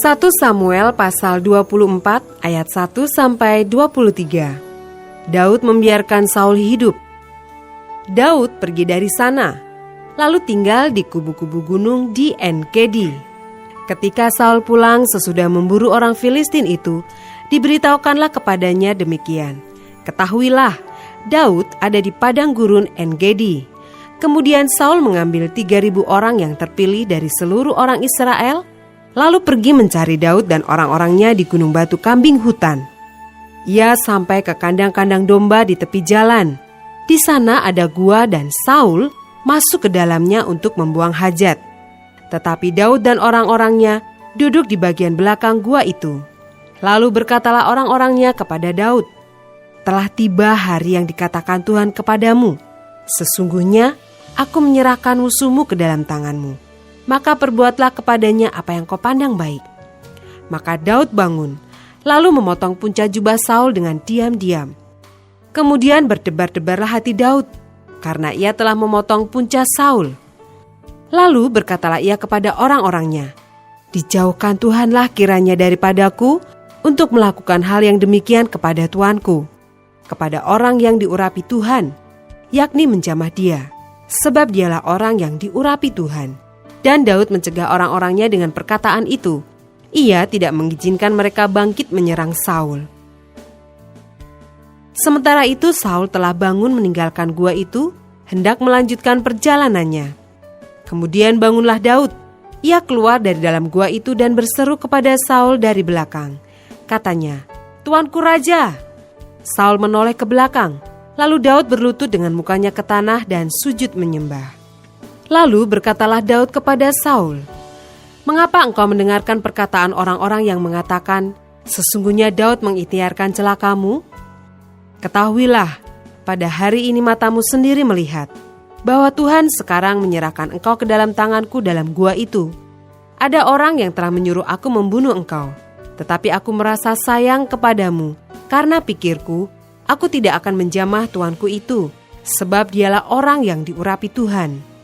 1 Samuel pasal 24 ayat 1 sampai 23. Daud membiarkan Saul hidup. Daud pergi dari sana, lalu tinggal di kubu-kubu gunung di En-Gedi. Ketika Saul pulang sesudah memburu orang Filistin itu, diberitahukanlah kepadanya demikian. Ketahuilah, Daud ada di padang gurun En-Gedi. Kemudian Saul mengambil 3.000 orang yang terpilih dari seluruh orang Israel, lalu pergi mencari Daud dan orang-orangnya di gunung batu kambing hutan. Ia sampai ke kandang-kandang domba di tepi jalan. Di sana ada gua dan Saul masuk ke dalamnya untuk membuang hajat. Tetapi Daud dan orang-orangnya duduk di bagian belakang gua itu. Lalu berkatalah orang-orangnya kepada Daud, "Telah tiba hari yang dikatakan Tuhan kepadamu. Sesungguhnya aku menyerahkan musuhmu ke dalam tanganmu. Maka perbuatlah kepadanya apa yang kau pandang baik." Maka Daud bangun, lalu memotong punca jubah Saul dengan diam-diam. Kemudian berdebar-debarlah hati Daud, karena ia telah memotong punca Saul. Lalu berkatalah ia kepada orang-orangnya, "Dijauhkan Tuhanlah kiranya daripadaku untuk melakukan hal yang demikian kepada tuanku, kepada orang yang diurapi Tuhan, yakni menjamah dia, sebab dialah orang yang diurapi Tuhan." Dan Daud mencegah orang-orangnya dengan perkataan itu. Ia tidak mengizinkan mereka bangkit menyerang Saul. Sementara itu Saul telah bangun meninggalkan gua itu, hendak melanjutkan perjalanannya. Kemudian bangunlah Daud. Ia keluar dari dalam gua itu dan berseru kepada Saul dari belakang. Katanya, "Tuanku Raja." Saul menoleh ke belakang. Lalu Daud berlutut dengan mukanya ke tanah dan sujud menyembah. Lalu berkatalah Daud kepada Saul, "Mengapa engkau mendengarkan perkataan orang-orang yang mengatakan, sesungguhnya Daud mengikhtiarkan celakamu? Ketahuilah, pada hari ini matamu sendiri melihat bahwa Tuhan sekarang menyerahkan engkau ke dalam tanganku dalam gua itu. Ada orang yang telah menyuruh aku membunuh engkau, tetapi aku merasa sayang kepadamu, karena pikirku, aku tidak akan menjamah tuanku itu, sebab dialah orang yang diurapi Tuhan.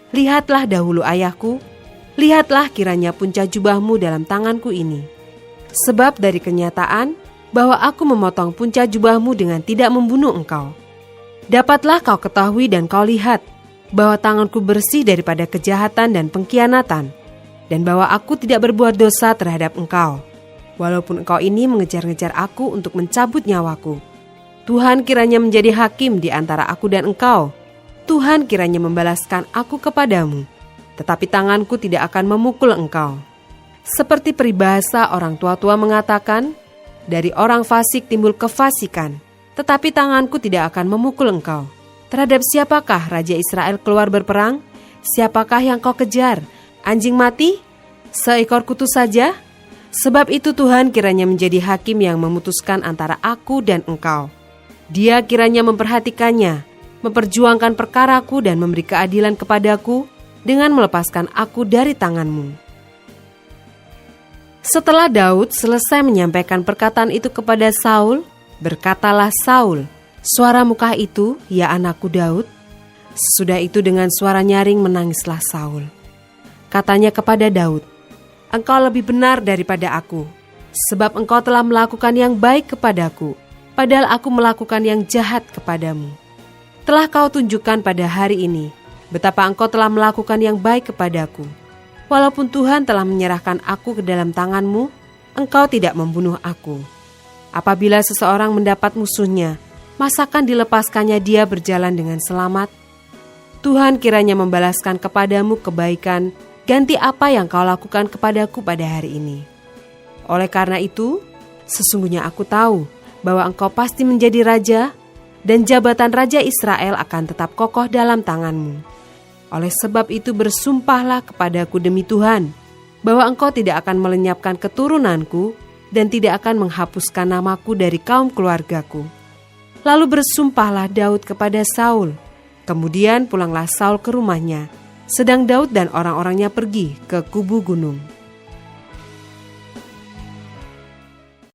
Lihatlah dahulu ayahku, lihatlah kiranya punca jubahmu dalam tanganku ini. Sebab dari kenyataan bahwa aku memotong punca jubahmu dengan tidak membunuh engkau, dapatlah kau ketahui dan kau lihat bahwa tanganku bersih daripada kejahatan dan pengkhianatan, dan bahwa aku tidak berbuat dosa terhadap engkau. Walaupun engkau ini mengejar-ngejar aku untuk mencabut nyawaku, Tuhan kiranya menjadi hakim di antara aku dan engkau. Tuhan kiranya membalaskan aku kepadamu, tetapi tanganku tidak akan memukul engkau. Seperti peribahasa orang tua-tua mengatakan, dari orang fasik timbul kefasikan, tetapi tanganku tidak akan memukul engkau. Terhadap siapakah Raja Israel keluar berperang? Siapakah yang kau kejar? Anjing mati? Seekor kutu saja? Sebab itu Tuhan kiranya menjadi hakim yang memutuskan antara aku dan engkau. Dia kiranya memperhatikannya, memperjuangkan perkaraku dan memberi keadilan kepadaku dengan melepaskan aku dari tanganmu. Setelah Daud selesai menyampaikan perkataan itu kepada Saul, berkatalah Saul, "Suara mukah itu, ya anakku Daud." Sesudah itu dengan suara nyaring menangislah Saul. Katanya kepada Daud, "Engkau lebih benar daripada aku, sebab engkau telah melakukan yang baik kepadaku, padahal aku melakukan yang jahat kepadamu. Telah kau tunjukkan pada hari ini betapa engkau telah melakukan yang baik kepadaku. Walaupun Tuhan telah menyerahkan aku ke dalam tanganmu, engkau tidak membunuh aku. Apabila seseorang mendapat musuhnya, masakan dilepaskannya dia berjalan dengan selamat? Tuhan kiranya membalaskan kepadamu kebaikan ganti apa yang kau lakukan kepadaku pada hari ini. Oleh karena itu, sesungguhnya aku tahu bahwa engkau pasti menjadi raja, dan jabatan Raja Israel akan tetap kokoh dalam tanganmu. Oleh sebab itu bersumpahlah kepadaku demi Tuhan, bahwa engkau tidak akan melenyapkan keturunanku dan tidak akan menghapuskan namaku dari kaum keluargaku." Lalu bersumpahlah Daud kepada Saul. Kemudian pulanglah Saul ke rumahnya, sedang Daud dan orang-orangnya pergi ke kubu gunung.